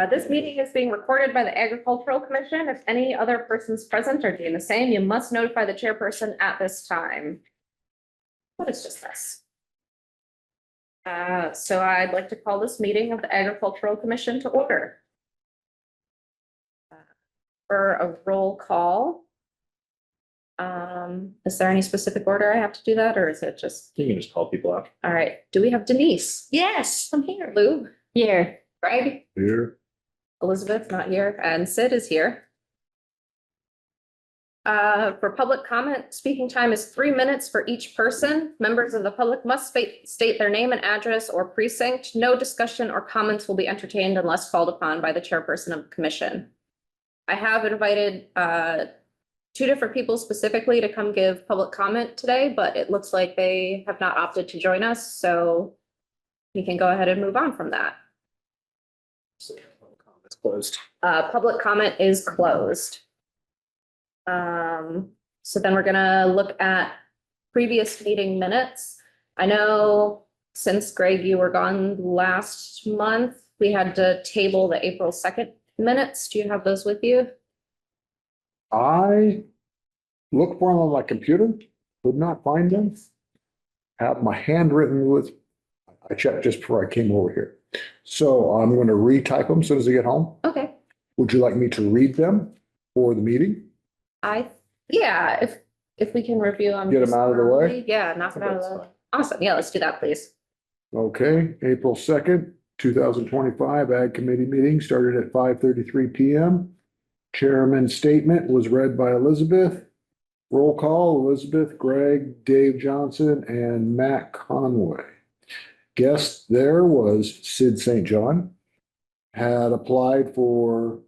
This meeting is being recorded by the Agricultural Commission. If any other persons present are doing the same, you must notify the chairperson at this time. What is just this? So I'd like to call this meeting of the Agricultural Commission to order. For a roll call. Is there any specific order I have to do that, or is it just? You can just call people out. All right, do we have Denise? Yes, I'm here. Lou? Here. Greg? Here. Elizabeth, not here, and Sid is here. For public comment, speaking time is 3 minutes for each person. Members of the public must state their name and address or precinct. No discussion or comments will be entertained unless called upon by the chairperson of the commission. I have invited two different people specifically to come give public comment today, but it looks like they have not opted to join us, so we can go ahead and move on from that. It's closed. Public comment is closed. So then we're gonna look at previous meeting minutes. I know since Greg, you were gone last month, we had to table the April 2nd minutes. Do you have those with you? I looked for them on my computer, could not find them. Have my handwritten with, I checked just before I came over here. So I'm going to retype them as soon as I get home. Okay, Would you like me to read them for the meeting? yeah, if we can review them. Get 'em out of the way? early. Yeah, knock it out of the way. Awesome. Yeah, let's do that, please. Okay, April 2nd, 2025, Ag Committee meeting started at 5:33 PM. Chairman's statement was read by Elizabeth. Roll call, Elizabeth, Greg, Dave Johnson, and Matt Conway. Guest there was Sid St. John. Had applied for,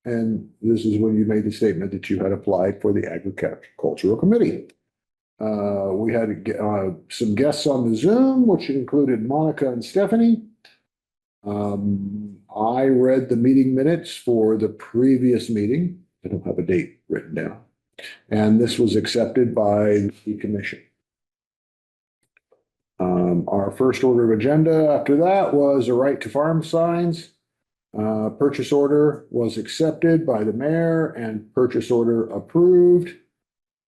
and this is when you made the statement that you had applied for the Agricultural Committee. We had some guests on the Zoom, which included Monica and Stephanie. I read the meeting minutes for the previous meeting. I don't have a date written down. And this was accepted by the commission. Our first order of agenda after that was a right to farm signs. Purchase order was accepted by the mayor and purchase order approved.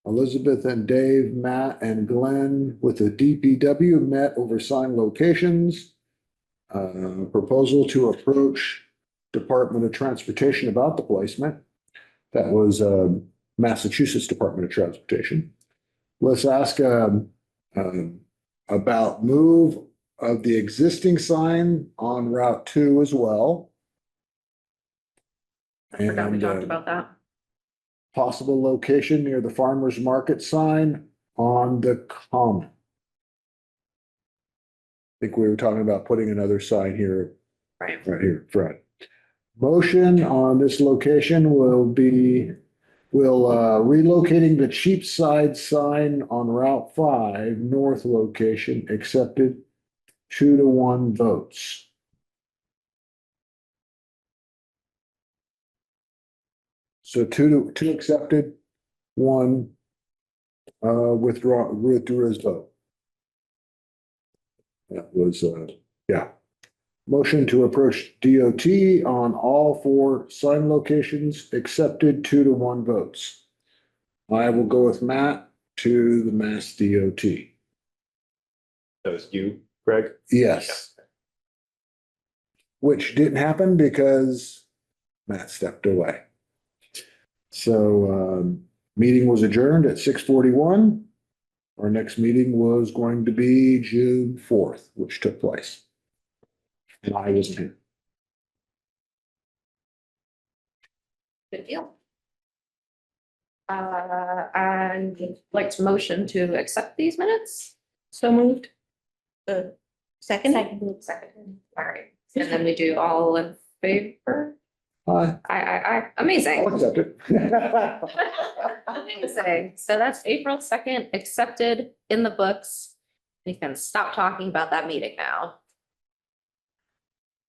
Elizabeth and Dave, Matt and Glenn with the DPW met over sign locations. Proposal to approach Department of Transportation about the placement. That was Massachusetts Department of Transportation. Let's ask about move of the existing sign on Route 2 as well. I forgot we And, talked about that. possible location near the farmer's market sign on the common. I think we were talking about putting another sign here, Right. right here in front. Motion on this location will be, relocating the Cheapside sign on Route 5 north location accepted 2-1 votes. So two accepted, one withdrew his vote. That was, yeah. Motion to approach DOT on all 4 sign locations accepted 2-1 votes. I will go with Matt to the Mass DOT. That was you, Greg? Yes. Which didn't happen because Matt stepped away. So, meeting was adjourned at 6:41. Our next meeting was going to be June 4th, which took place. And I wasn't here. Good deal. I'd like to motion to accept these minutes. So moved. Second? Second. All right. And then we do all in favor? Hi, Amazing. I'll accept it. Amazing. So that's April 2nd, accepted in the books. We can stop talking about that meeting now.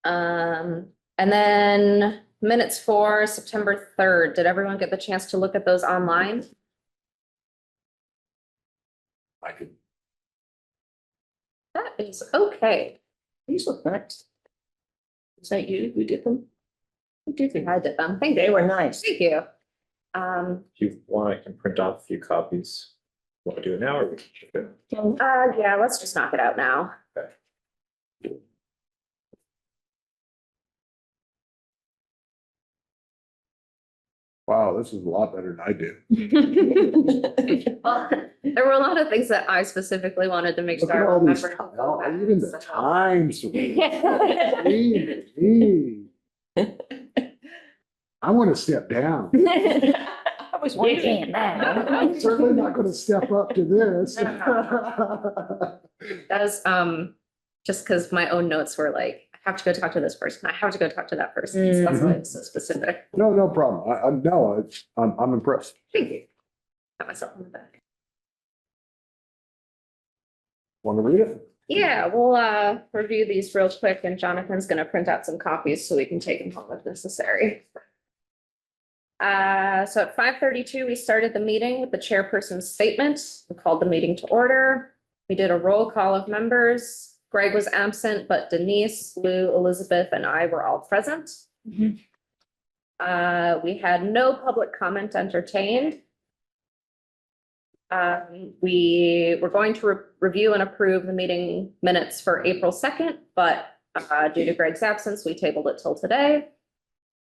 And then minutes for September 3rd. Did everyone get the chance to look at those online? I could, That is okay. These look nice. Is that you who did them? I did them. Thank They you. were nice. Thank you. If you want, I can print off a few copies. Want to do it now or we can keep it? Yeah, let's just knock it out now. Wow, this is a lot better than I do. Well, there were a lot of things that I specifically wanted to make Look sure at I all these, remembered. to go back, even the so. times. Gee. I want to step down. I was wondering. I'm certainly not going to step up to this. That was, just because my own notes were like, I have to go talk to this person, I have to go talk to that person, so that's why it's so specific. No, no problem. No, I'm impressed. Thank you. Got myself on the back. Want to read it? Yeah, we'll review these real quick and Jonathan's gonna print out some copies so we can take them home if necessary. So at 5:32, we started the meeting with the chairperson's statement. We called the meeting to order. We did a roll call of members. Greg was absent, but Denise, Lou, Elizabeth, and I were all present. Mhm. We had no public comment entertained. We were going to review and approve the meeting minutes for April 2nd, but due to Greg's absence, we tabled it till today.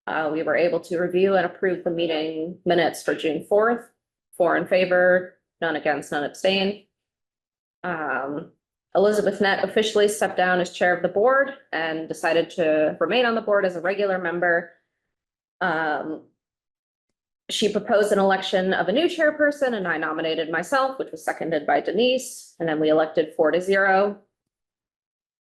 We were able to review and approve the meeting minutes for June 4th, 4 in favor, none against, none abstained. Elizabeth Nett officially stepped down as chair of the board and decided to remain on the board as a regular member. She proposed an election of a new chairperson and I nominated myself, which was seconded by Denise, and then we elected 4-0.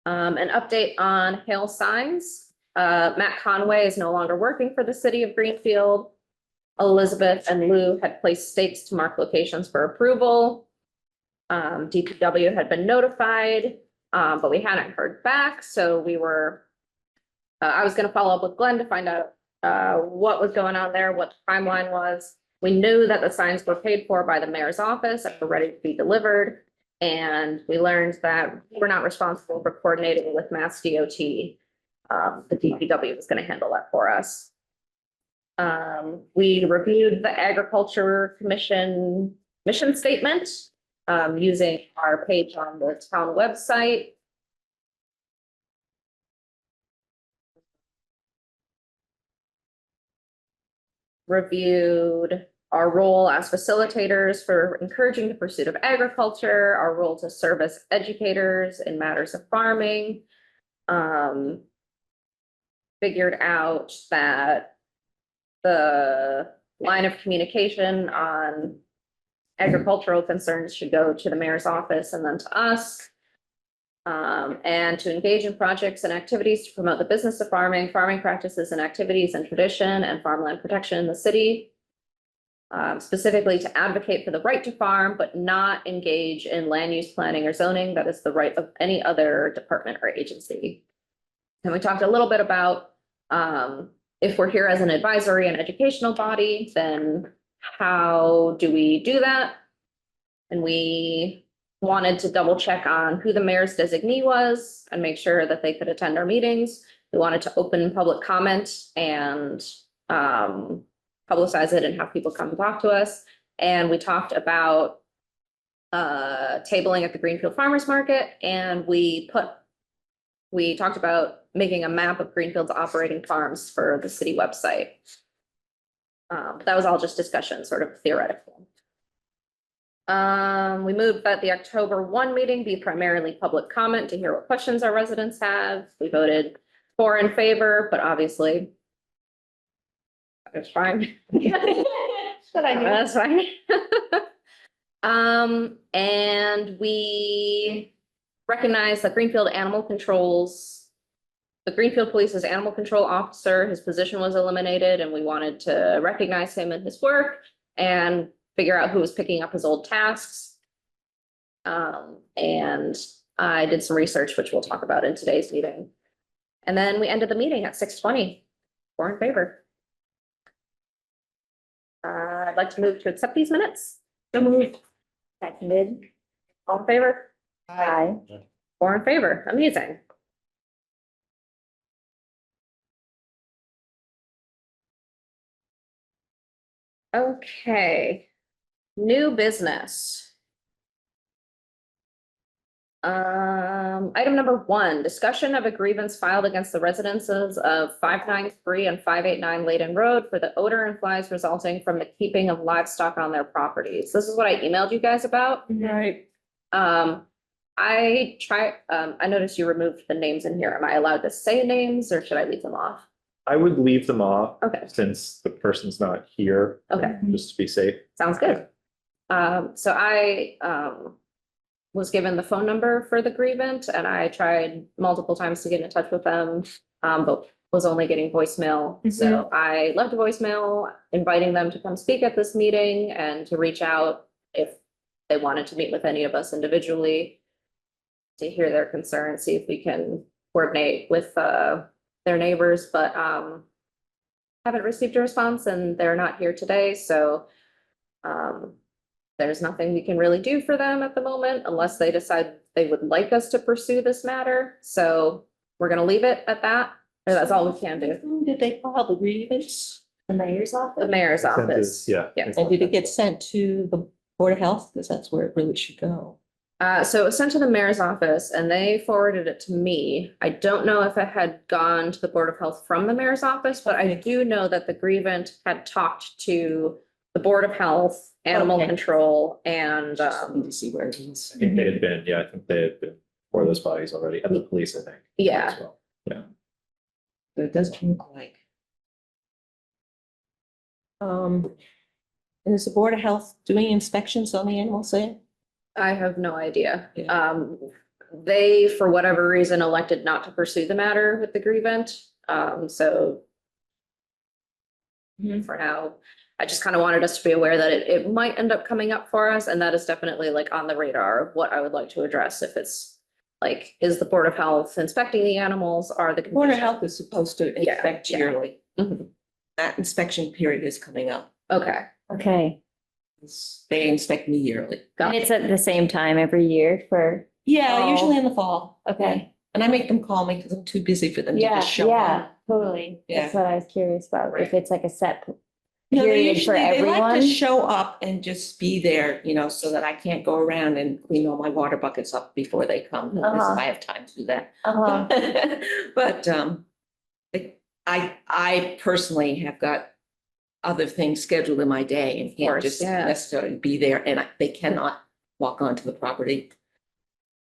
An update on hail signs. Matt Conway is no longer working for the city of Greenfield. Elizabeth and Lou had placed stakes to mark locations for approval. DPW had been notified, but we hadn't heard back, so I was gonna follow up with Glenn to find out what was going on there, what the timeline was. We knew that the signs were paid for by the mayor's office and were ready to be delivered. And we learned that we're not responsible for coordinating with Mass DOT. The DPW was gonna handle that for us. We reviewed the Agriculture Commission mission statement using our page on the town website. Reviewed our role as facilitators for encouraging the pursuit of agriculture, our role to serve as educators in matters of farming. Figured out that the line of communication on agricultural concerns should go to the mayor's office and then to us. And to engage in projects and activities to promote the business of farming, farming practices and activities and tradition and farmland protection in the city. Specifically to advocate for the right to farm, but not engage in land use planning or zoning. That is the right of any other department or agency. And we talked a little bit about if we're here as an advisory and educational body, then how do we do that? And we wanted to double check on who the mayor's designee was and make sure that they could attend our meetings. We wanted to open public comment and publicize it and have people come and talk to us. And we talked about tabling at the Greenfield Farmers Market, and we talked about making a map of Greenfield's operating farms for the city website. That was all just discussion, sort of theoretical. We moved that the October 1 meeting be primarily public comment to hear what questions our residents have. We voted 4 in favor, but obviously it's fine. That's fine. And we recognize that Greenfield the Greenfield Police's animal control officer, his position was eliminated, and we wanted to recognize him and his work and figure out who was picking up his old tasks. And I did some research, which we'll talk about in today's meeting. And then we ended the meeting at 6:20. 4 in favor. I'd like to move to accept these minutes. So moved. Seconded. All in favor? Aye. 4 in favor. Amazing. Okay. New business. Item number 1, discussion of a grievance filed against the residences of 593 and 589 Layden Road for the odor and flies resulting from the keeping of livestock on their properties. This is what I emailed you guys about. Right. I noticed you removed the names in here. Am I allowed to say names or should I leave them off? I would leave them off Okay, since the person's not here. Okay. Just to be safe. sounds good. So I, was given the phone number for the grievant and I tried multiple times to get in touch with them, but was only getting voicemail. So I left a voicemail inviting them to come speak at this meeting and to reach out if they wanted to meet with any of us individually to hear their concerns, see if we can coordinate with, their neighbors, but, haven't received a response and they're not here today, so, there's nothing we can really do for them at the moment unless they decide they would like us to pursue this matter. So we're gonna leave it at that, or that's all we can do. Who did they file the grievance? The mayor's The office. mayor's Sent office. this- Yeah. Yeah. And did it get sent to the Board of Health? Because that's where it really should go. So it was sent to the mayor's office and they forwarded it to me. I don't know if it had gone to the Board of Health from the mayor's office, but I do know that the grievant had talked to the Board of Health, Animal Okay. Control, and, Just need to see where it is. I think they had been, I think they had been for those bodies already, and the police, I think. yeah. as well. Yeah. But it doesn't look like. And is the Board of Health doing inspections on the animals there? I have no idea. Yeah. They, for whatever reason, elected not to pursue the matter with the grievant. So for now, I just kind of wanted us to be aware that it might end up coming up for us, and that is definitely like on the radar of what I would like to address if it's like, is the Board of Health inspecting the animals? Are the Board of conditions- Health is supposed to Yeah, inspect yeah. yearly. Mhm. That inspection period is coming up. Okay, Okay, They inspect me yearly. got and it. it's at the same time every year for, Yeah, Oh. usually in the fall. okay. And I make them call me because I'm too busy for them to Yeah, just show yeah, up. totally. That's what I was curious about, if Right. it's like a set. No, they period for usually, they like everyone? to show up and just be there, so that I can't go around and clean all my water buckets up before they come, unless Uh-huh. I have time to do that. Uh-huh. But, I personally have got other things scheduled in my day and can't course, just yeah. necessarily be there, and they cannot walk onto the property.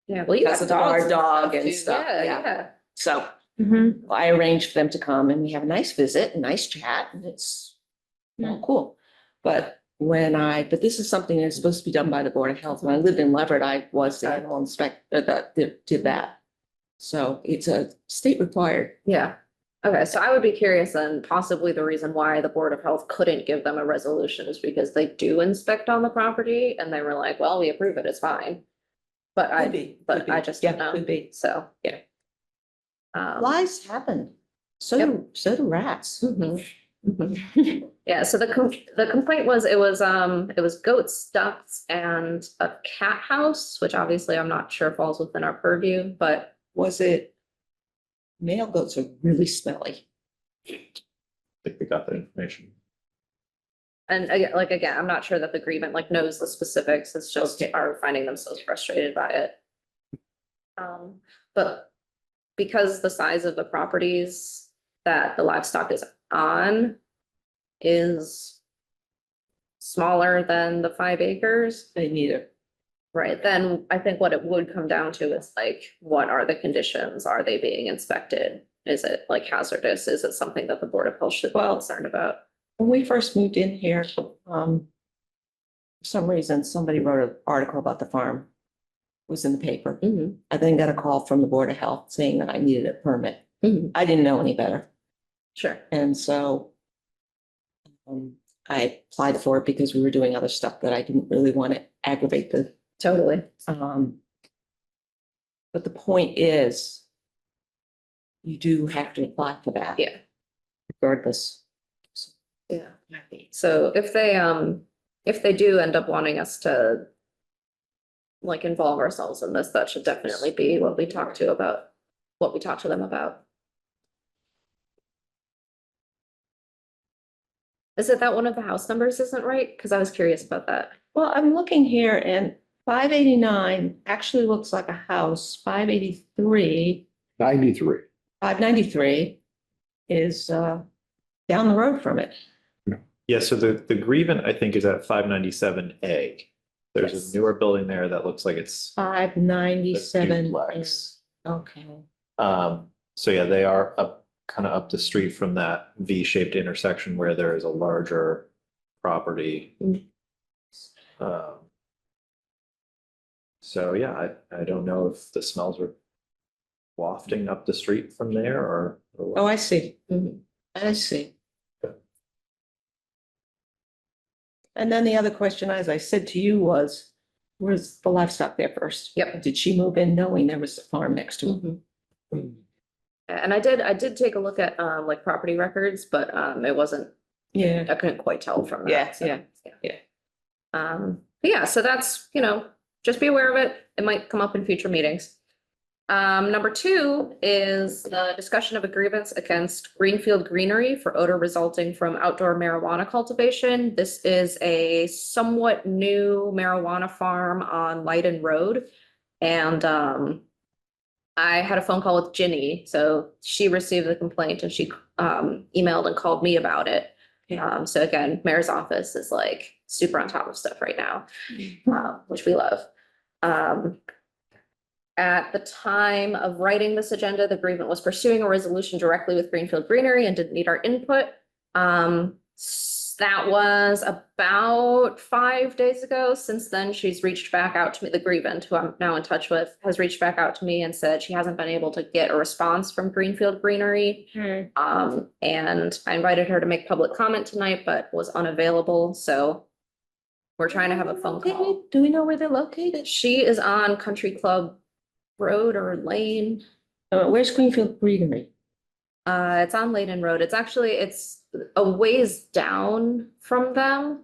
Yeah, well, you Because got of our dogs. dog and too. stuff, Yeah, yeah. yeah. So Mhm. I arranged for them to come and we have a nice visit, a nice chat, and it's all cool. But but this is something that's supposed to be done by the Board of Health. When I lived in Leverett, I was the animal inspector that did that. So it's a state required. Yeah. Okay, so I would be curious and possibly the reason why the Board of Health couldn't give them a resolution is because they do inspect on the property and they were like, well, we approve it, it's fine. But Could be, but could be. I just Yeah, don't know. could be. So, Yeah. um, Flies happen. Yep. So do rats. mhm, mhm. Yeah, so the complaint was, it was goats, ducks, and a cat house, which obviously I'm not sure falls within our purview, but Was it? Male goats are really smelly. I think we got that information. and again, I'm not sure that the grievant like knows the specifics, it's just Okay. are finding themselves frustrated by it. But because the size of the properties that the livestock is on is smaller than the 5 acres, They need it. right, then I think what it would come down to is like, what are the conditions? Are they being inspected? Is it like hazardous? Is it something that the Board of Health should be Well- concerned about? When we first moved in here, for some reason, somebody wrote an article about the farm. It was in the paper. Mhm, I then got a call from the Board of Health saying that I needed a permit. mhm, I didn't know any better. Sure, And so I applied for it because we were doing other stuff that I didn't really want to aggravate the, totally. but the point is you do have to apply for that. Yeah. Regardless. Yeah. So if they do end up wanting us to like involve ourselves in this, that should definitely be what we talk to them about. Is it that one of the house numbers isn't right? Because I was curious about that. Well, I'm looking here and 589 actually looks like a house. 583, 93. 593 is down the road from it. Yeah, so the Grievin, I think, is at 597A. There's Yes. a newer building there that looks like it's a 597. duplex. Okay. So yeah, they are up, kind of up the street from that V-shaped intersection where there is a larger property. Mm. So yeah, I don't know if the smells are wafting up the street from there or. what. Oh, I see. Mhm. I see. Okay. And then the other question, as I said to you, was, was the livestock there first? Yep. Did she move in knowing there was a farm next to it? Mhm. And I did take a look at like property records, but it wasn't, Yeah. I couldn't quite tell from that. Yeah, so, yeah. But yeah, so that's, just be aware of it. It might come up in future meetings. Number 2 is the discussion of a grievance against Greenfield Greenery for odor resulting from outdoor marijuana cultivation. This is a somewhat new marijuana farm on Leiden Road. And I had a phone call with Ginny, so she received the complaint and she emailed and called me about it. Yeah. So again, mayor's office is like super on top of stuff right now, which we love. At the time of writing this agenda, the grievant was pursuing a resolution directly with Greenfield Greenery and didn't need our input. That was about 5 days ago. Since then, she's reached back out to me, the grievant, who I'm now in touch with, has reached back out to me and said she hasn't been able to get a response from Greenfield Greenery. And I invited her to make public comment tonight, but was unavailable, so we're trying to have a phone call. Do we know where they're located? She is on Country Club Road or Lane. Where's Greenfield Greenery? It's on Leyden Road. It's a ways down from them.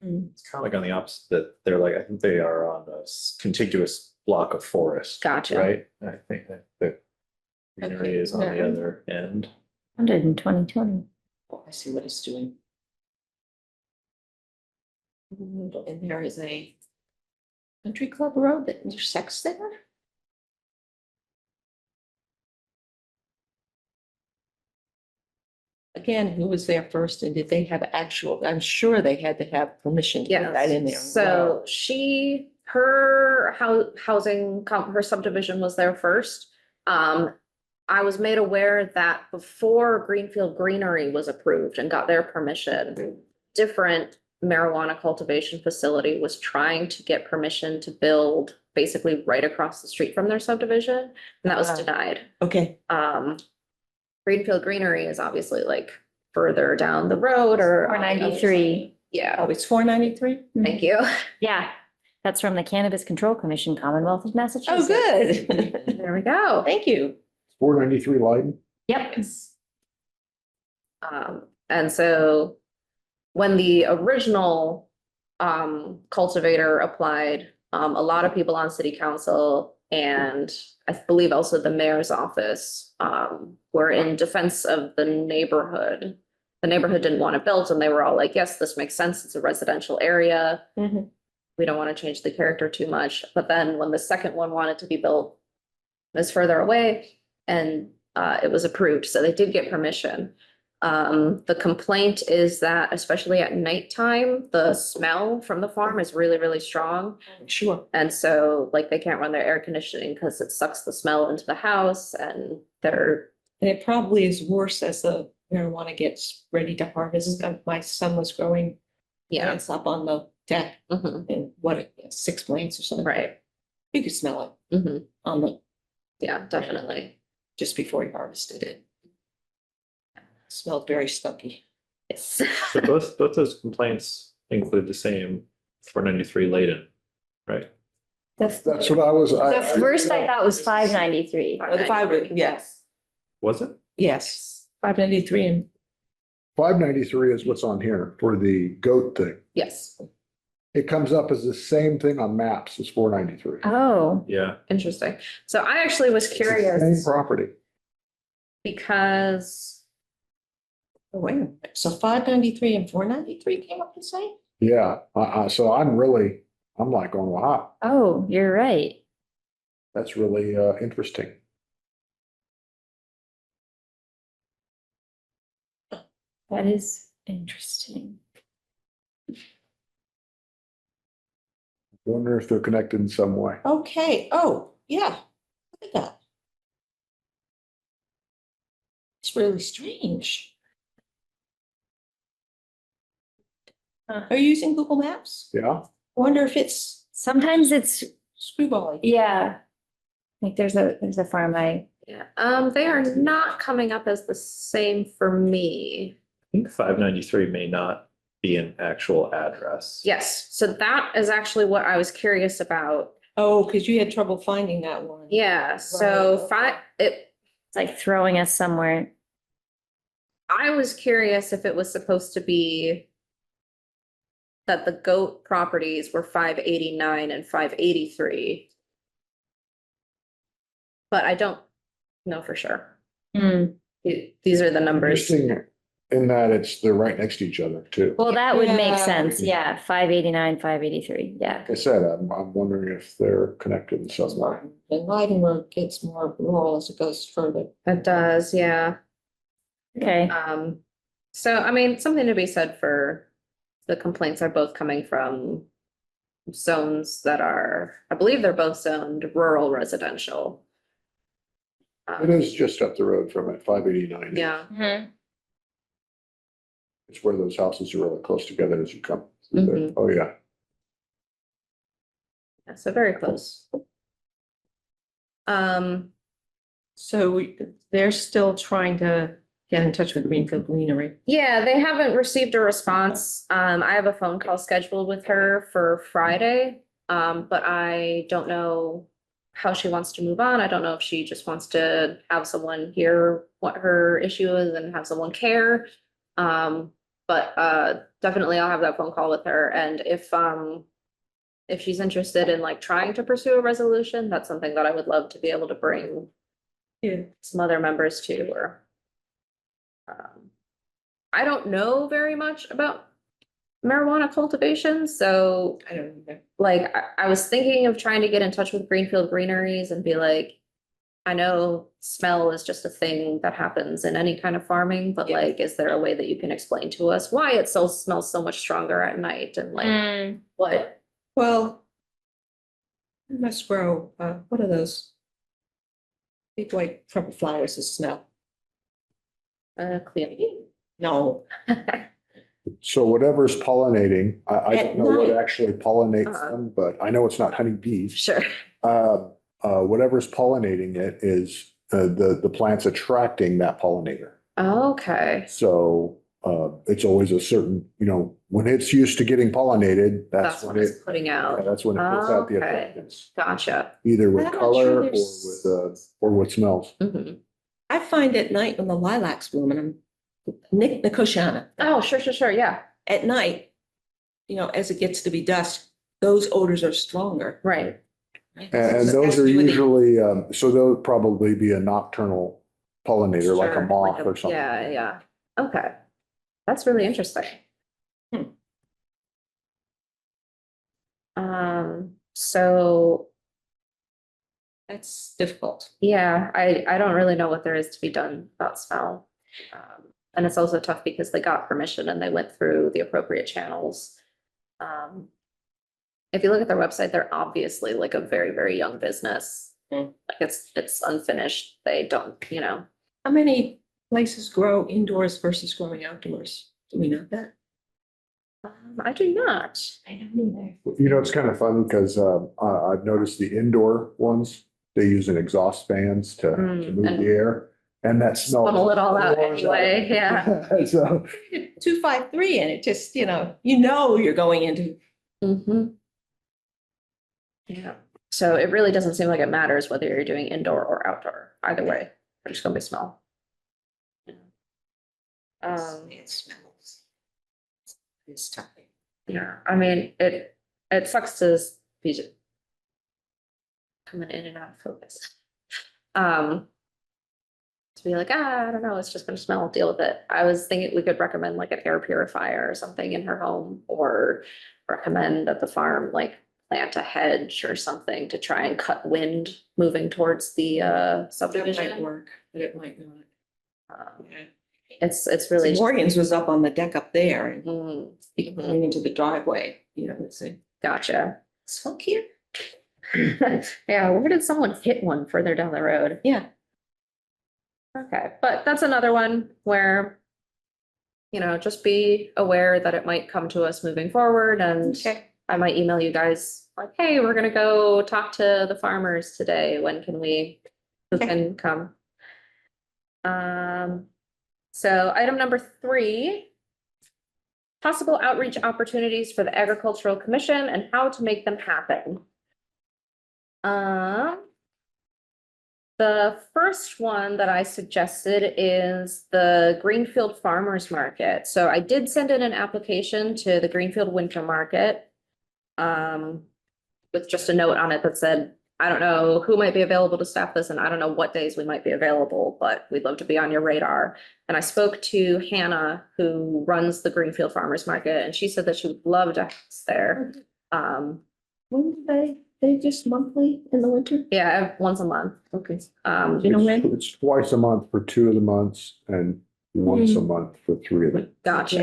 It's kind of like on the opposite, they're like, I think they are on a contiguous block of forest. Gotcha. Right? I think that the greenery Okay, is on the yeah. other end. 100 in 2020. Oh, I see what it's doing. And there is a country club road that intersects there? Again, who was there first and did they have actual, I'm sure they had to have permission to put that in there. So her housing, her subdivision was there first. I was made aware that before Greenfield Greenery was approved and got their permission, different marijuana cultivation facility was trying to get permission to build basically right across the street from their subdivision, and that was Wow. denied. Okay, Greenfield Greenery is obviously like further down the road or. 493. Yeah, oh, it's 493? thank you. Yeah, that's from the Cannabis Control Commission, Commonwealth of Massachusetts. Oh, good. There we go. Thank you. 493 Leiden. Yep. And so when the original cultivator applied, a lot of people on city council and I believe also the mayor's office were in defense of the neighborhood. The neighborhood didn't want it built and they were all like, yes, this makes sense. It's a residential area. Mhm. We don't want to change the character too much. But then when the second one wanted to be built, it was further away and it was approved. So they did get permission. The complaint is that especially at nighttime, the smell from the farm is really, really strong. Sure. And so like they can't run their air conditioning because it sucks the smell into the house and they're, And it probably is worse as the marijuana gets ready to harvest. My son was growing yeah. plants up on the deck Mhm. and 6 plants or something. Right. You could smell it Mhm. on the, Yeah, definitely. just before he harvested it. Smelled very skunky. Yes. So both those complaints include the same 493 Leyden, right? That's what I was. The first I thought was 593. Oh, the five, yes, Was it? yes, 593 and 593 is what's on here for the goat thing. Yes, It comes up as the same thing on maps as 493. Oh, Yeah. interesting. So I actually was Same curious. property. Because, Oh, wait a minute. So 593 and 493 came up the same? Yeah, so I'm like going, wow, Oh, you're right. that's really, interesting. That is interesting. Wonder if they're connected in some way. Okay, oh, yeah, look at that. It's really strange. Are you using Google Maps? Yeah, Wonder if it's Sometimes it's, screwball. yeah. Like there's a farm yeah, they are not coming up as the same for me. I think 593 may not be an actual address. Yes, so that is actually what I was curious about. Oh, because you had trouble finding that one. Yeah, so Right. it's like throwing us somewhere. I was curious if it was supposed to be that the goat properties were 589 and 583. But I don't know for sure. Hmm. These are the numbers. interesting in that they're right next to each other too. Well, that would make Yeah. sense. Yeah, 589, 583. Yeah. Like I said, I'm wondering if they're connected in some way. The Leiden Road gets more rural as it goes further. It does, yeah. Okay. So I mean, something to be said for the complaints are both coming from zones that are, I believe they're both zoned rural residential. It is just up the road from it, 589. Yeah. Mhm. It's where those houses are really close together as you come through there. Mhm. Oh, yeah. Yeah, so very close. So they're still trying to get in touch with Greenfield Greenery. Yeah, they haven't received a response. I have a phone call scheduled with her for Friday. But I don't know how she wants to move on. I don't know if she just wants to have someone hear what her issue is and have someone care. But definitely I'll have that phone call with her, and if she's interested in like trying to pursue a resolution, that's something that I would love to be able to bring Yeah. some other members to, or I don't know very much about marijuana cultivation, so I don't know. like I was thinking of trying to get in touch with Greenfield Greeneries and be like, I know smell is just a thing that happens in any kind of farming, but Yeah. like, is there a way that you can explain to us why it so smells so much stronger at night and like Mm, what? Well, you must grow, what are those? Big white trumpet flowers that smell. Clearly. No, So whatever's pollinating, I At don't know what night. actually pollinates Uh-uh. them, but I know it's not honeybees. Sure. Whatever's pollinating it is, the plant's attracting that pollinator. Okay, So, it's always a certain, when it's used to getting pollinated, that's that's what when it's it, putting out. that's when it puts out the Okay. attractants. Gotcha. Either with I'm not color sure or there's- with smells. Mhm. I find at night when the lilacs bloom and I'm Nicotiana. Oh, sure, yeah, At night, as it gets to be dusk, those odors are stronger. right. And those are usually, so they'll probably be a nocturnal pollinator, like a Sure, moth like or something. Yeah, okay. That's really interesting. Hmm. So, That's difficult. yeah, I don't really know what there is to be done about smell. And it's also tough because they got permission and they went through the appropriate channels. If you look at their website, they're obviously like a very, very young business. Hmm. Like it's unfinished. They don't, How many places grow indoors versus growing outdoors? Do we know that? I do not. I don't either. It's kind of fun because, I've noticed the indoor ones, they use an exhaust fans to move and the air. And that smell. funnel it all out anyway, yeah. So, 253 and it just, you're going into. Mhm. Yeah, so it really doesn't seem like it matters whether you're doing indoor or outdoor. Either way, there's gonna be smell. It smells. It's tough. Yeah, I mean, it sucks to be just coming in and out of focus. to be like, I don't know, it's just gonna smell, deal with it. I was thinking we could recommend like an air purifier or something in her home, or recommend that the farm like plant a hedge or something to try and cut wind moving towards the That might subdivision. work, but it might not. Um, Yeah. It's really. Morgan's was up on the deck up there and Mm, going into the driveway, you know, it's a gotcha. smoke here. Yeah, where did someone hit one further down the road? Yeah. Okay, but that's another one where, you know, just be aware that it might come to us moving forward, and I might email you guys like, hey, we're gonna go talk to the farmers today. When can we, who Okay. can come? So item number 3. Possible outreach opportunities for the Agricultural Commission and how to make them happen. The first one that I suggested is the Greenfield Farmers Market. So I did send in an application to the Greenfield Winter Market. With just a note on it that said, I don't know who might be available to staff this, and I don't know what days we might be available, but we'd love to be on your radar. And I spoke to Hannah, who runs the Greenfield Farmers Market, and she said that she would love to have us there. When do they just monthly in the winter? Yeah, once a month. Okay. Um, You know when? It's twice a month for 2 of the months and once a month for 3 of them. gotcha.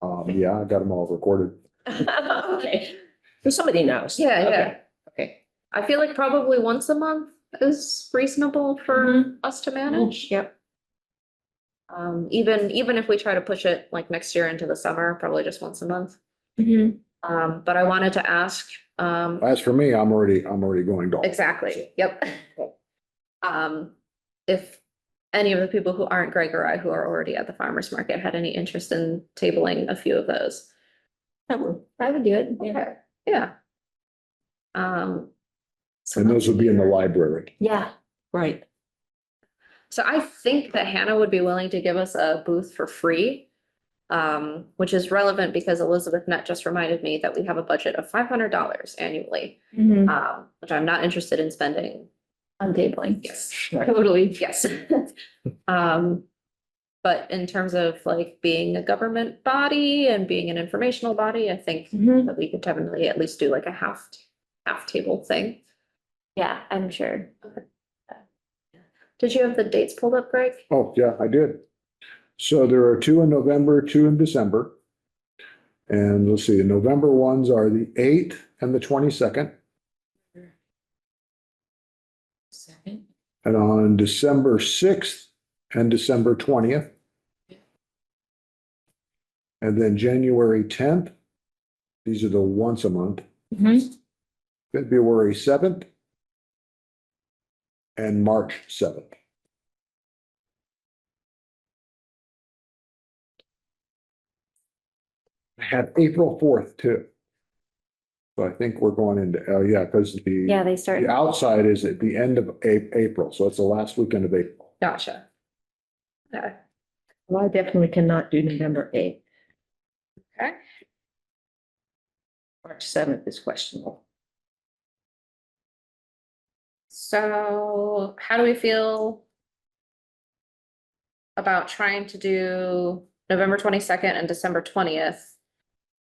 Okay. Yeah, I got them all recorded. Okay, so somebody knows. Yeah, yeah. Okay. Okay. I feel like probably once a month is reasonable for us to manage. Yep. Even if we try to push it like next year into the summer, probably just once a month. But I wanted to ask, As for me, I'm already going to. exactly, yep. If any of the people who aren't Greg or I, who are already at the farmer's market, had any interest in tabling a few of those. I would do it. Yeah. Okay, yeah. So And those would be in the library. Yeah, Right. So I think that Hannah would be willing to give us a booth for free. Which is relevant because Elizabeth Net just reminded me that we have a budget of $500 annually, which I'm not interested in spending. on tabling. Yes, Totally. yes. But in terms of like being a government body and being an informational body, I think that we could definitely at least do like a half table thing. Yeah, I'm sure. Did you have the dates pulled up, Greg? Oh, yeah, I did. So there are 2 in November, 2 in December. And let's see, the November ones are the 8th and the 22nd. Second. And on December 6th and December 20th. And then January 10th. These are the once a month. February 7th. And March 7th. I have April 4th too. So I think we're going into, yeah, because Yeah, they start. the outside is at the end of April, so it's the last weekend of April. Gotcha. Yeah, Well, I definitely cannot do November 8th. okay. March 7th is questionable. So how do we feel about trying to do November 22nd and December 20th?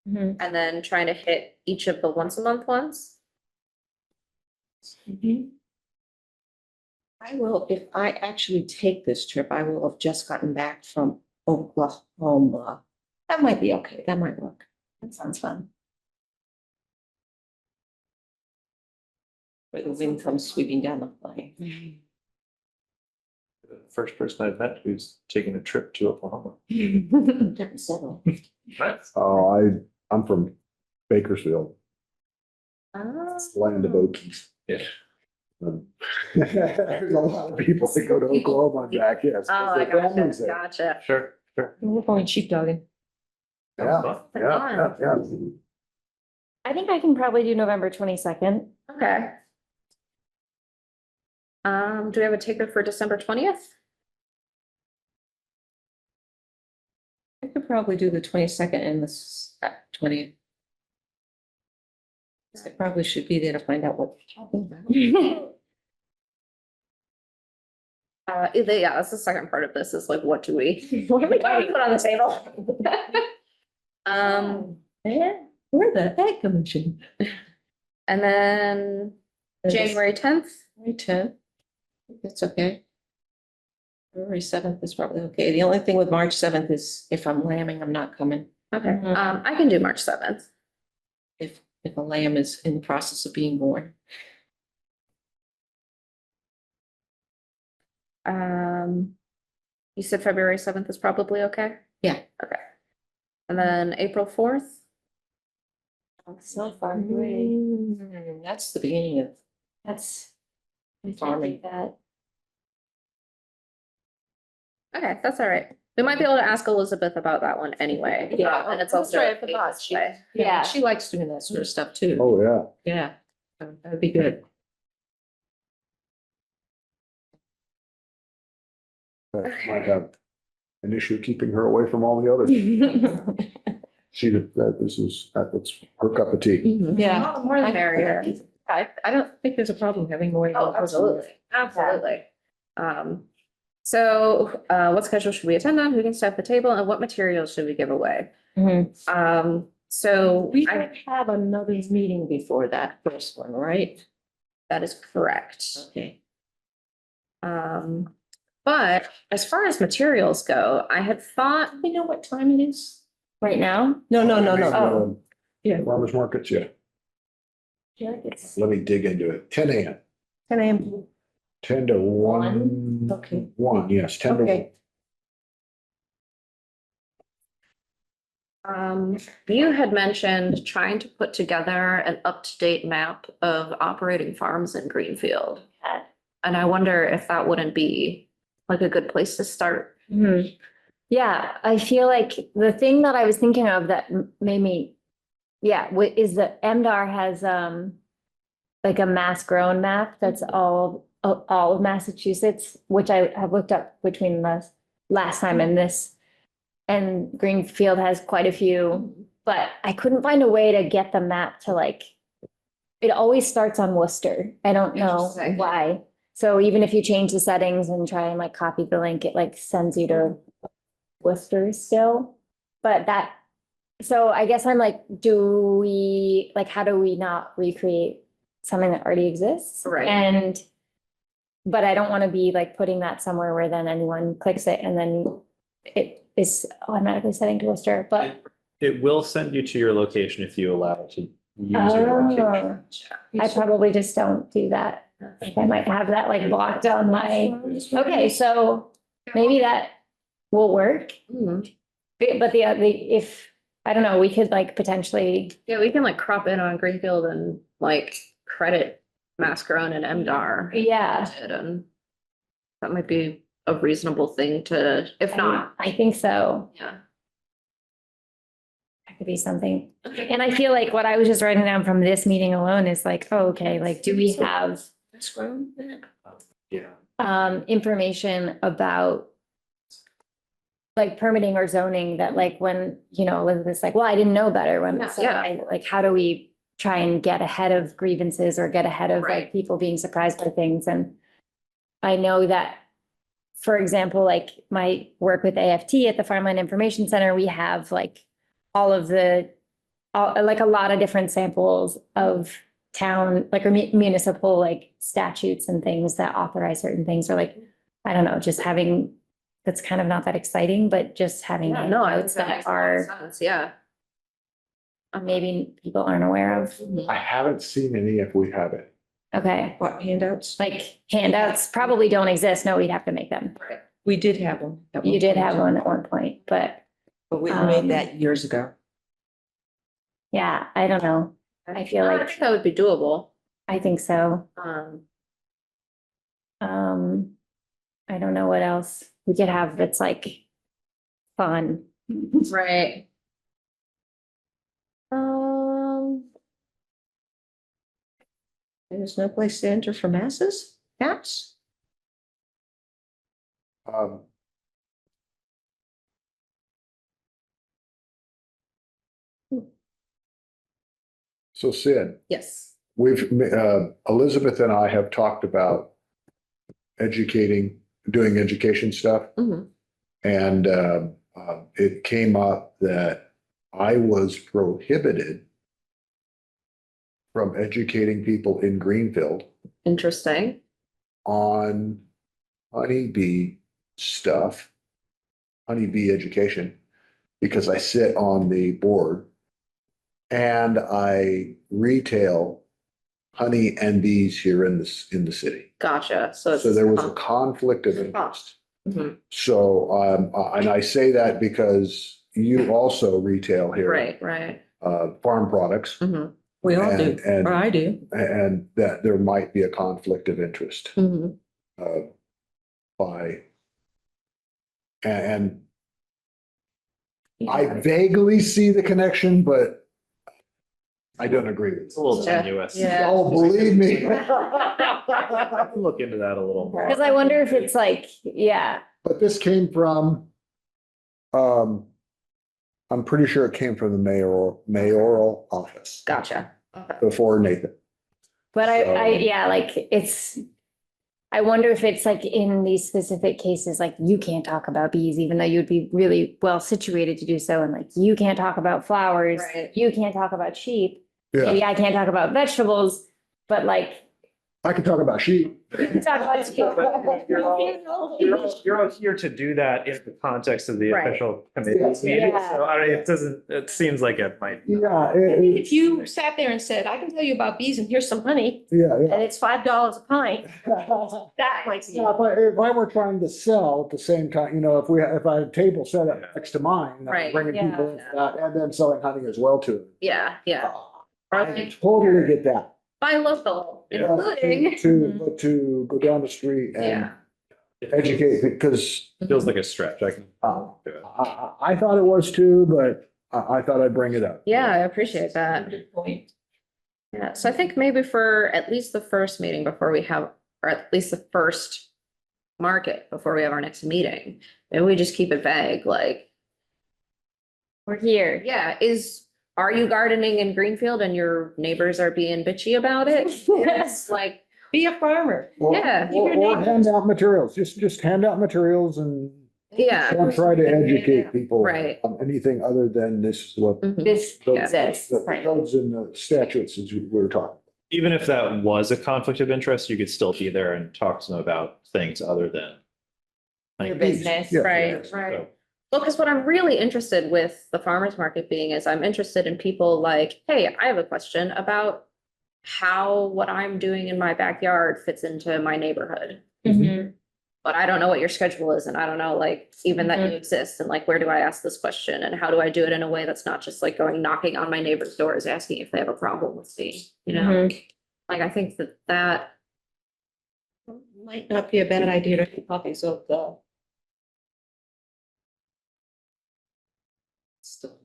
And then trying to hit each of the once a month ones? I will, if I actually take this trip, I will have just gotten back from Oklahoma. That might be okay. That might work. That sounds fun. Where the wind comes sweeping down the plain. The first person I've met who's taking a trip to Oklahoma. Different settle. Nice. I'm from Bakersfield, land of Okies. Yeah. There's a lot of people that go to Oklahoma and back, yes. 'cause Oh, I their families gotcha, there. gotcha. Sure, sure. We're going sheepdogging. Yeah, yeah. I think I can probably do November 22nd. Okay. Do we have a taker for December 20th? I could probably do the 22nd and the 20th. I probably should be there to find out what they're talking about. Yeah, that's the second part of this is like, what do we? What are we going to put on the table? Yeah, we're the Ag Commission. And then January 10th. January 10th. That's okay. February 7th is probably okay. The only thing with March 7th is if I'm lambing, I'm not coming. Okay, Mhm. I can do March 7th. If a lamb is in the process of being born. You said February 7th is probably okay? Yeah. Okay. And then April 4th? So far away. That's the beginning of That's. farming. That. Okay, that's all right. We might be able to ask Elizabeth about that one anyway. Yeah. And it's That's also. right, the boss. Way. Yeah. She likes doing that sort of stuff too. Oh, yeah. Yeah, that'd be good. That might have an issue keeping her away from all the others. That's her cup of tea. Yeah. More the merrier. I don't think there's a problem having more. than Oh, one person. absolutely, absolutely. So, what schedule should we attend on? Who can set the table and what materials should we give away? Mhm. So We I, don't have another meeting before that first one, right? that is correct. Okay. But as far as materials go, I had thought, We know what time it is? Right now? No. Um, Yeah. Farmers markets, yeah. It's. Let me dig into it. 10 a.m., 10 a.m. 10 to 1. Okay. 1, yes, 10 to 1. Okay. you had mentioned trying to put together an up-to-date map of operating farms in Greenfield. And I wonder if that wouldn't be like a good place to start. Mhm. Yeah, I feel like the thing that I was thinking of that made me, is that MDR has like a mass grown map that's all of Massachusetts, which I have looked up between the last time and this. And Greenfield has quite a few, but I couldn't find a way to get the map to like, it always starts on Worcester. I don't know Interesting. why. So even if you change the settings and try and like copy the link, it like sends you to Worcester still. But so I guess I'm like, how do we not recreate something that already exists? Right. But I don't want to be like putting that somewhere where then anyone clicks it and then it is automatically setting to Worcester, but. It will send you to your location if you allow it to use your location. I probably just don't do that. I might have that like blocked on my, okay, so maybe that will work. Mhm. But if, I don't know, we could like potentially, Yeah, we can like crop in on Greenfield and like credit Mascaron and MDR. yeah, And that might be a reasonable thing to, if not, I think so. yeah. That could be something. And I feel like what I was just writing down from this meeting alone is like, oh, okay, like, do we have Yeah. information about like permitting or zoning that like when, Elizabeth's like, well, I didn't know better when, like, how do we try and get ahead of grievances or get ahead of Right. like people being surprised by things? And I know that, for example, like my work with AFT at the Farmland Information Center, we have like all of like a lot of different samples of town, like or municipal like statutes and things that authorize certain things, or like, I don't know, just having, that's kind of not that exciting, but just having Yeah, no, I would notes say that that makes a lot of are sense, yeah. maybe people aren't aware of. I haven't seen any if we have it. Okay, What handouts? like handouts probably don't exist. No, we'd have to make them. We did have one. at You one did point, have one at one point, but But we made that years ago. yeah, I don't know. I feel I like, think that would be doable. I think so. I don't know what else we could have that's like fun. Right. There's no place to enter for masses, cats? Um, So Sid, Yes. Elizabeth and I have talked about educating doing education stuff. Mhm. And it came up that I was prohibited from educating people in Greenfield Interesting. on honeybee stuff, honeybee education, because I sit on the board and I retail honey and bees here in the city. Gotcha. So So there was a conflict of interest. Mhm. So, and I say that because you also retail here. Right. Farm products Mhm. We all do, And- or I do. and that there might be a conflict of interest, Mhm. by. And I vaguely see the connection, but I don't agree with It's a little Yeah. tenuous. Yeah. Oh, believe me. I can look into that a little more. Because I wonder if it's like, yeah, But this came from, I'm pretty sure it came from the mayoral office Gotcha. Okay. before Nathan. but So- yeah, like it's, I wonder if it's like in these specific cases, like you can't talk about bees, even though you'd be really well situated to do so. And like, you can't talk about flowers, Right. you can't talk about sheep. Yeah, Maybe I can't talk about vegetables, but like, I can talk about sheep. you can talk about sheep. You're all here to do that in the context of the Right. official committee meeting, Yeah. so I mean, it seems like it might. Yeah, I think if you sat there and said, I can tell you about bees and here's some honey, yeah. and it's $5 a pint, that might be. Now, if I were trying to sell at the same time, if I had a table set up next to mine, Right, bringing yeah. people into that and then selling honey as well to them. Yeah. I totally get that. Buy local, Yeah. including. To go down the street and Yeah. educate, because Feels like a stretch, I can. uh, do it. I thought it was too, but I thought I'd bring it up. Yeah, I appreciate that. Good point. Yeah, so I think maybe for at least the first meeting before we have, or at least the first market before we have our next meeting, maybe we just keep it vague, like, We're here. yeah, are you gardening in Greenfield and your neighbors are being bitchy about it? It's like, Be a farmer. Or- Yeah. Or hand out materials, just hand out materials and yeah. don't try to educate people. Right. On anything other than this is what Mhm. This the exists. the Right. codes and the statutes as we were talking. Even if that was a conflict of interest, you could still be there and talk to them about things other than. Your business. Yeah. Right, So, right. Well, because what I'm really interested with the farmer's market being is I'm interested in people like, hey, I have a question about how what I'm doing in my backyard fits into my neighborhood. Mhm. But I don't know what your schedule is and I don't know like even that you exist and like where do I ask this question and how do I do it in a way that's not just like going knocking on my neighbor's doors asking if they have a problem with me, you know? Like I think that Might not be a bad idea to keep copies of the. Still.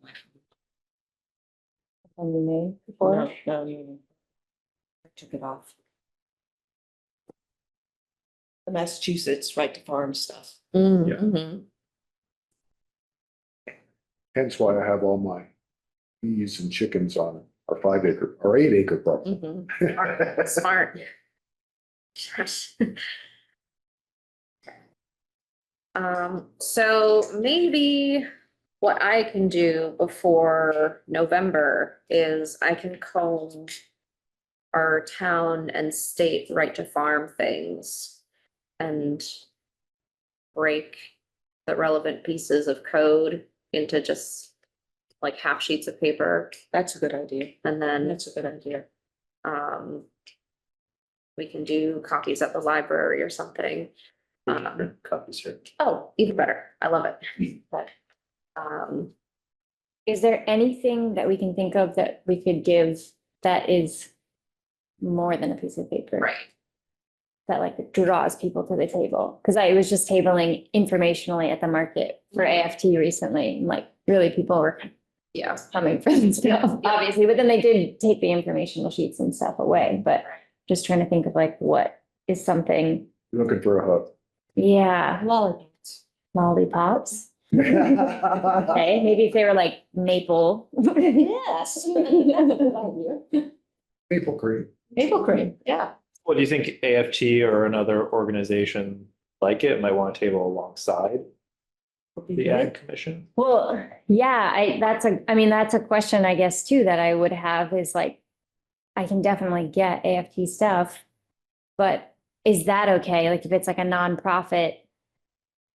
On the name before. No. I took it off. The Massachusetts right to farm stuff. Mhm. Hence why I have all my bees and chickens on our 5 acre or 8 acre property. Mhm. Smart. So maybe what I can do before November is I can comb our town and state right to farm things and break the relevant pieces of code into just like half sheets of paper That's a good idea. and then That's a good idea. um. We can do copies at the library or something. Copies here. Oh, even better. I love it. But, Is there anything that we can think of that we could give that is more than a piece of paper? right. That like draws people to the table? Because I was just tabling informationally at the market for AFT recently, and like really people were Yeah. coming for the stuff, obviously, but then they did take the informational sheets and stuff away, but just trying to think of like what is something, Looking for a hub. yeah, Lollipops. lollipops. Okay, maybe if they were like maple. Yes. Maple cream. Maple cream, yeah. What do you think AFT or another organization like it, might want to table alongside the ag commission. Well, yeah, I mean, that's a question, I guess, too, that I would have is like, I can definitely get AFT stuff, but is that okay? Like, if it's like a nonprofit,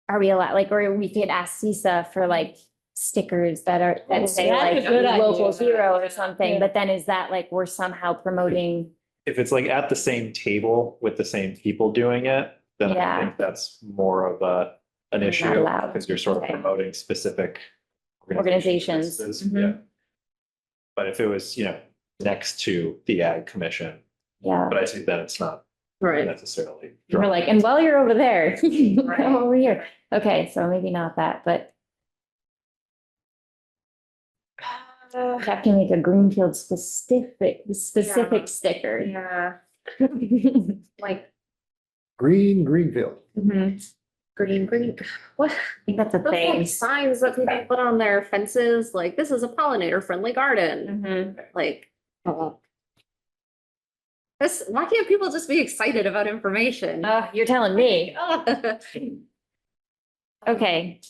are we allowed, like, or we could ask CISA for like stickers that say That's a like good local idea. hero or something, but then is that like, we're somehow promoting? If it's like at the same table with the same people doing it, then I Yeah. think that's more of an Not issue allowed. because you're sort of Okay. promoting specific Organizations. businesses, Yeah. But if it was, next to the ag commission, Yeah, but I think that it's not Right. necessarily. we're like, and while you're over there, Right. come over here. Okay, so maybe not that, but have to make a Greenfield specific Yeah. sticker. Yeah, like, Greenfield. Mhm. green, what? I think that's a Those thing. like signs that people put on their fences, like, this is a pollinator friendly garden, Mhm. like. Why can't people just be excited about information? You're telling me. Okay.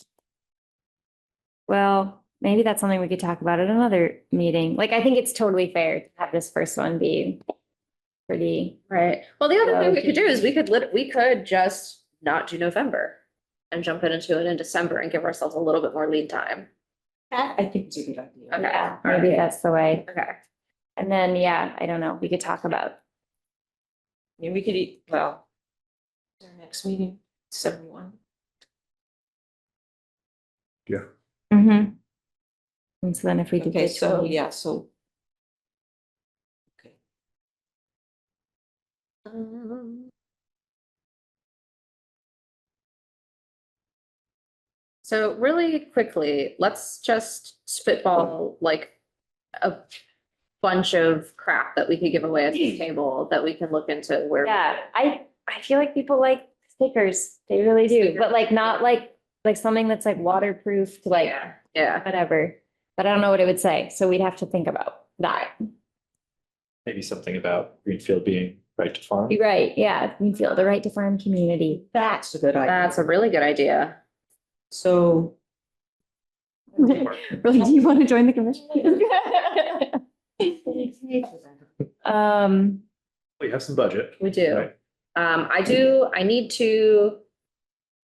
Well, maybe that's something we could talk about at another meeting. Like, I think it's totally fair to have this first one be pretty, Right, well, the other thing we could do is Okay. we could just not do November. And jump into it in December and give ourselves a little bit more lead time. I think it's a good idea. Okay. yeah, all maybe right. that's the way. Okay, And then, yeah, I don't know, we could talk about, Yeah, we could eat, well, our next meeting, 71. mhm. And so then if we did Okay, the so, 20 yeah, so. Okay. So really quickly, let's just spitball like a bunch of crap that we could give away at the table that we can look into where. Yeah, I feel like people like stickers, they really do, but like not like something that's like waterproof to like Yeah, yeah, whatever. But I don't know what it would say, so we'd have to think about that. Maybe something about Greenfield being right to farm. You're right, yeah, we feel the right to farm community. That's a good idea. that's a really good idea. So. Really, do you want to join the commission? We have some budget. We do. Right. I need to.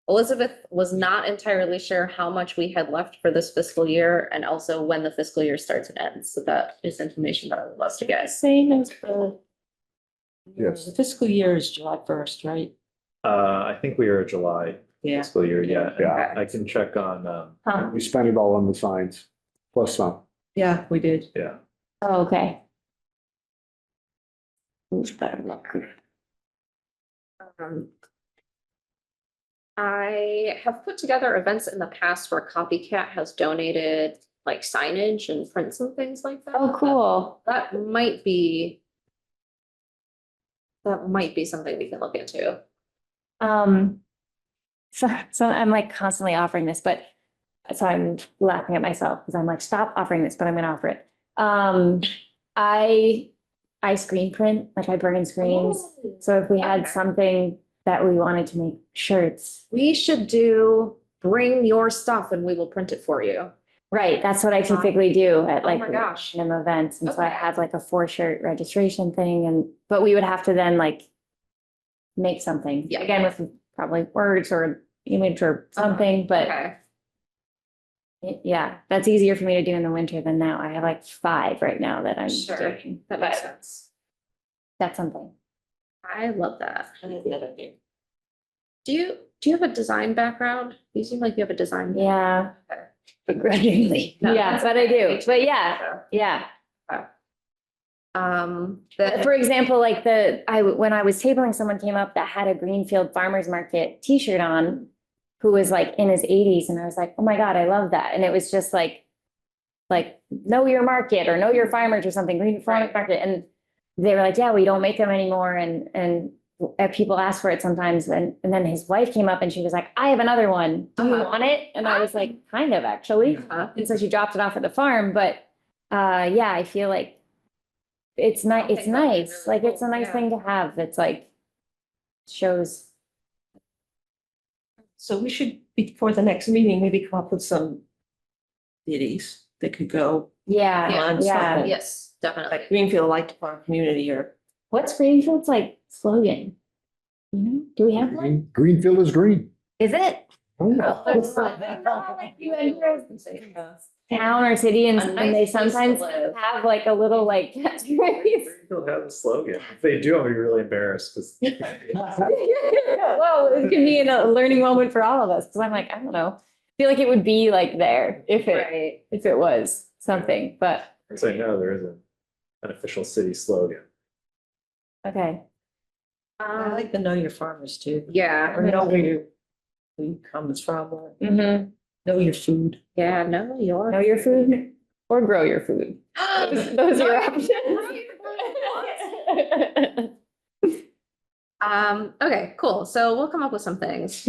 Elizabeth was not entirely sure how much we had left for this fiscal year and also when the fiscal year starts and ends. So that is information that I would love to get. Same as the. Yes. The fiscal year is July 1st, right? I think we are July Yeah. fiscal year, yeah. Yeah. I can check on, Huh. We spent it all on the signs, plus some. Yeah, we did. yeah. Oh, okay. Who's better luck? Um, I have put together events in the past where Copycat has donated like signage and prints and things like that. Oh, cool. That might be. That might be something we can look into. So I'm like constantly offering this, but so I'm laughing at myself because I'm like, stop offering this, but I'm gonna offer it. I screen print, like I burn screens. So if we had Okay. something that we wanted to make shirts, We should bring your stuff and we will print it for you. right, that's what I typically do at Oh like my gosh. random events. And so I Okay. had like a 4-shirt registration thing but we would have to then like make something. Yeah. Again, with probably words or image or something, but Okay, yeah, that's easier for me to do in the winter than now. I have like 5 right now that I'm Sure. doing. that makes But sense. that's something. I love that. Yeah. Do you have a design background? You seem like you have a design. Yeah. Okay. Begrudgingly. No, Yeah, that's but I do. okay. But yeah, yeah. For example, like when I was tabling, someone came up that had a Greenfield Farmers Market t-shirt on who was like in his 80s and I was like, oh my God, I love that. And it was just like know your market or know your farmers or something, Green Farmers Right. Market. And they were like, yeah, we don't make them anymore. And people ask for it sometimes. And then his wife came up and she was like, I have another one. Do you Uh-huh. want it? And I was like, kind of actually. And so she dropped it off at the farm, but yeah, I feel like it's I nice, think it's that'd be nice, really like it's a cool, nice yeah. thing to have, it's like shows So we should, before the next meeting, maybe come up with some ditties that could go Yeah, on yeah. something. Yes, definitely. Like Greenfield Light to Farm Community or. What's Greenfield's like slogan? You know, do we have one? Greenfield is green. Is it? Town or city and A and nice they place to sometimes live. have like a little like catchphrase. They'll have a slogan. If they do, I'll be really embarrassed because Well, it can be a learning moment for all of us, because I'm like, I don't know. I feel like it would be like there Right. if it was something, but I know there isn't an official city slogan. okay. I like the know your farmers too. Yeah, Or know where your comes from, or Mhm. know your food. yeah, no, you're. Know your food or grow your food. Those are your options. Okay, cool. So we'll come up with some things.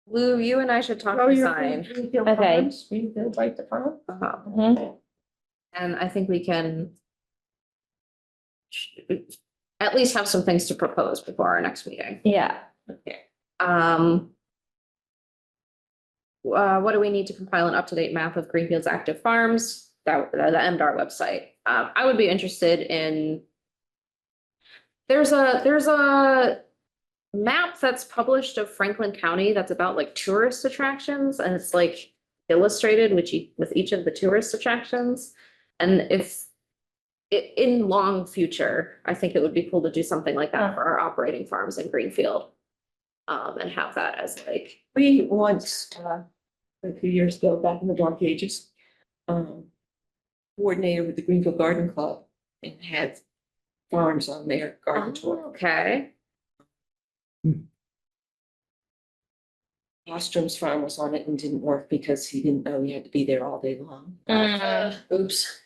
Lou, you and I should talk Know your design. food, Greenfield Okay. Farms, Greenfield Light to Farm. Uh-huh. Mhm. And I think we can at least have some things to propose before our next meeting. Yeah. Okay. What do we need to compile an up-to-date map of Greenfield's active farms? That, the MDR website. I would be interested in. There's a map that's published of Franklin County that's about like tourist attractions, and it's like illustrated with each of the tourist attractions. And if in long future, I think it would be cool to do something like that for our operating farms in Greenfield. And have that as like, We once, a few years ago, back in the dark ages, coordinated with the Greenfield Garden Club and had farms on their garden tour. okay, Ostrom's farm was on it and didn't work because he didn't know you had to be there all day long. oops.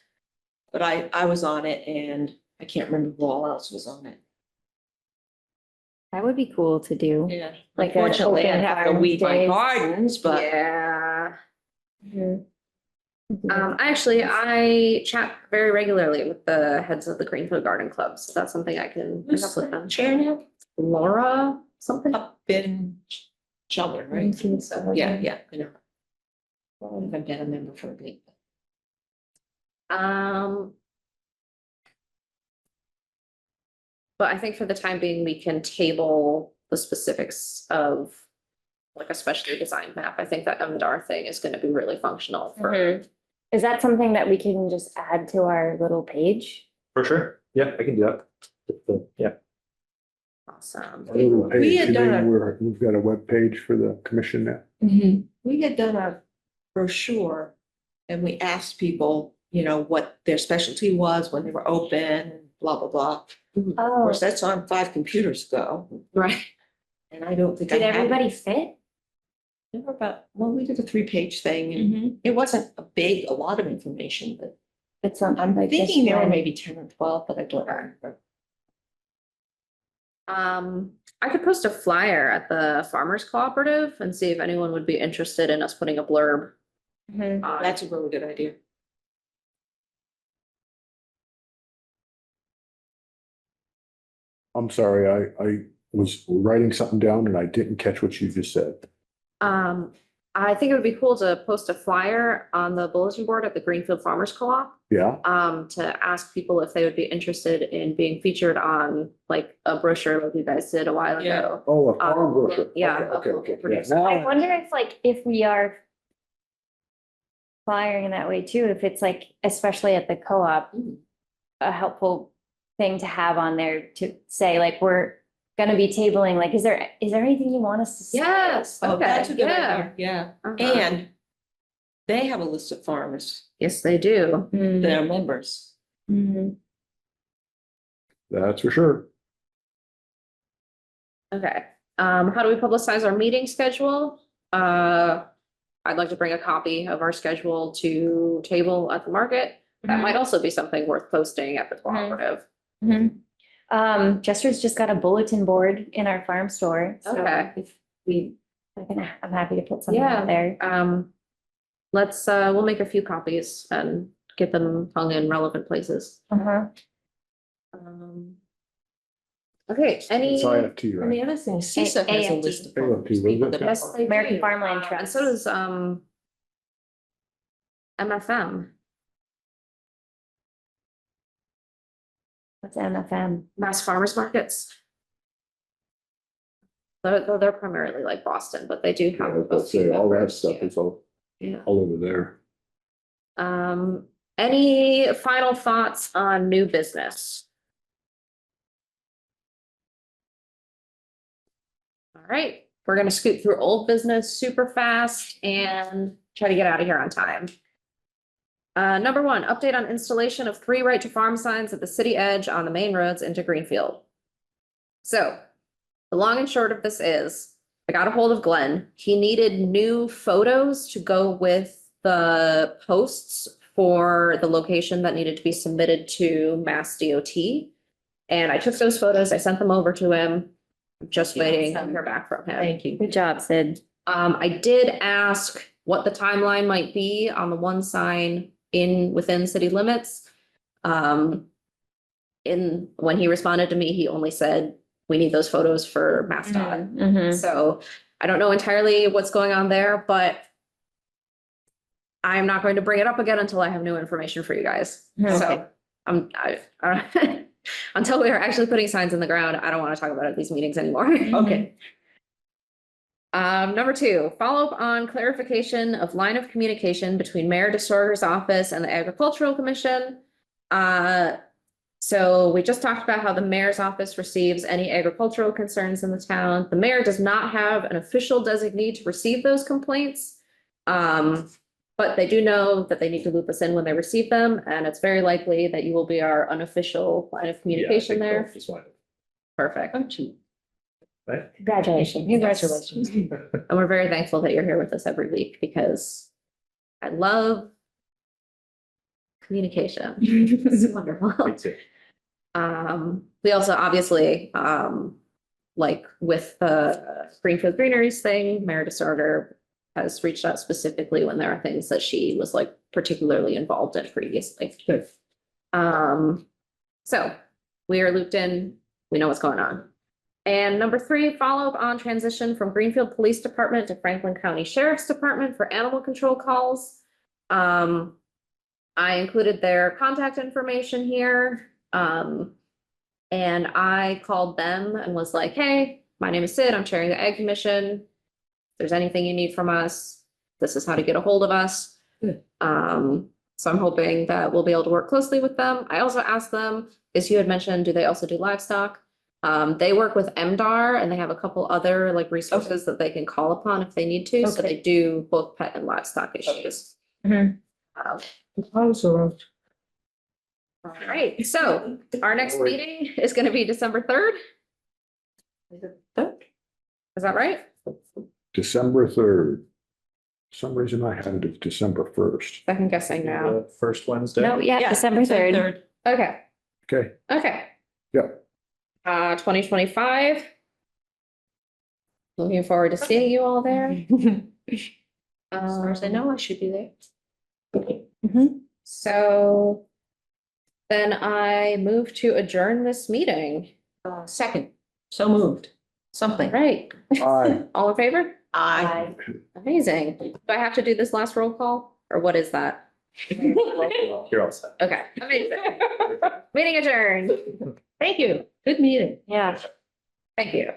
But I was on it and I can't remember who all else was on it. That would be cool to do. Yeah. Like a Unfortunately, I open have to weed my farms gardens, but Yeah. Mhm. I chat very regularly with the heads of the Greenfield Garden Club, so that's something I can bring who's up with the them. chair now? Laura, something? Up in Children, right? Mhm. Yeah, I know. I haven't been a member for a bit. But I think for the time being, we can table the specifics of like a specially designed map. I think that MDR thing is gonna be really functional for. Mhm. Is that something that we can just add to our little page? For sure. Yeah, I can do that. Yeah. Awesome. A little We page, had and done then a- we've got a web page for the commission now. We had done a brochure and we asked people, you know, what their specialty was, when they were open, and blah, blah, blah. Of Oh, course, that's on 5 computers ago, Right. and I don't think I did have. everybody fit? There were about, well, we did a 3-page thing and it wasn't a lot of information, but It's on. I'm like this thinking there were one. maybe 10 or 12, but I don't remember. I could post a flyer at the Farmers Cooperative and see if anyone would be interested in us putting a blurb Mhm. on. That's a really good idea. I'm sorry, I was writing something down and I didn't catch what you just said. I think it would be cool to post a flyer on the bulletin board at the Greenfield Farmers Co-op. Yeah, To ask people if they would be interested in being featured on like a brochure like you guys did a while Yeah. ago. oh, a farm brochure. yeah, Okay, okay, yeah. produce. Now I wonder if like, if we are flyering in that way too, if it's like, especially at the co-op, a helpful thing to have on there to say like, we're gonna be tabling, like, is there anything you want us to say? Yes, Oh, okay, that's a good yeah. idea, yeah. Uh-huh. And they have a list of farmers Yes, they do. that are members. Mhm. that's for sure. Okay, how do we publicize our meeting schedule? I'd like to bring a copy of our schedule to table at the market. That might also be something worth posting at the cooperative. Mhm. Jester's just got a bulletin board in our farm store, so Okay. if I'm happy to put something Yeah. out there. We'll make a few copies and get them hung in relevant places. Uh-huh. Um, Okay, any? It's IFT, And the right? other thing, CISA has a AFT. list of. AFT, what is people it? that- Yes, they American do. Farmland And Trust. so does, What's MFM? Mass Farmers Markets. They're primarily like Boston, but they do have. a few All that members, stuff yeah. is all Yeah. over there. Any final thoughts on new business? All right, we're gonna scoot through old business super fast and try to get out of here on time. Number one, update on installation of 3 right to farm signs at the city edge on the main roads into Greenfield. So, the long and short of this is, I got a hold of Glenn. He needed new photos to go with the posts for the location that needed to be submitted to Mass DOT. And I took those photos, I sent them over to him. I'm just waiting to hear back from him. Thank you. Good job, Sid. I did ask what the timeline might be on the one sign within city limits. When he responded to me, he only said, we need those photos for MassDOT. Mhm. So I don't know entirely what's going on there, but I'm not going to bring it up again until I have new information for you guys. Okay. So until we are actually putting signs in the ground, I don't want to talk about it at these meetings anymore. Okay. Number 2, follow up on clarification of line of communication between Mayor DeSorder's office and the Agricultural Commission. So we just talked about how the mayor's office receives any agricultural concerns in the town. The mayor does not have an official designee to receive those complaints. But they do know that they need to loop us in when they receive them, and it's very likely that you will be our unofficial line of communication there. Perfect. Oh, gee. Congratulations. Congratulations. And we're very thankful that you're here with us every week because I love communication. It's wonderful. We also obviously, like with the Greenfield Greeneries thing, Mayor DeSorder has reached out specifically when there are things that she was like particularly involved in previously. Good. So we are looped in, we know what's going on. And number 3, follow up on transition from Greenfield Police Department to Franklin County Sheriff's Department for animal control calls. I included their contact information here. And I called them and was like, hey, my name is Sid, I'm chairing the Ag Commission. If there's anything you need from us, this is how to get a hold of us. Good. So I'm hoping that we'll be able to work closely with them. I also asked them, as you had mentioned, do they also do livestock? They work with MDR and they have a couple other like resources that they can call upon if they need to. So Okay. they do both pet and livestock issues. Mhm. Also, All right, so our next meeting is gonna be December 3rd. Is that right? December 3rd. For some reason I had it as December 1st. I'm guessing now. The first Wednesday. No, yeah, December 3rd. Okay, Okay, okay. yep. 2025. Looking forward to seeing you all there. As far as I know, I should be there. Mhm. So then I move to adjourn this meeting. Second, so moved. Something. Right, Aye. all in favor? I. Amazing. Do I have to do this last roll call or what is that? You're all set. Okay, amazing. Meeting adjourned. Thank you. Good meeting. Yeah. Thank you.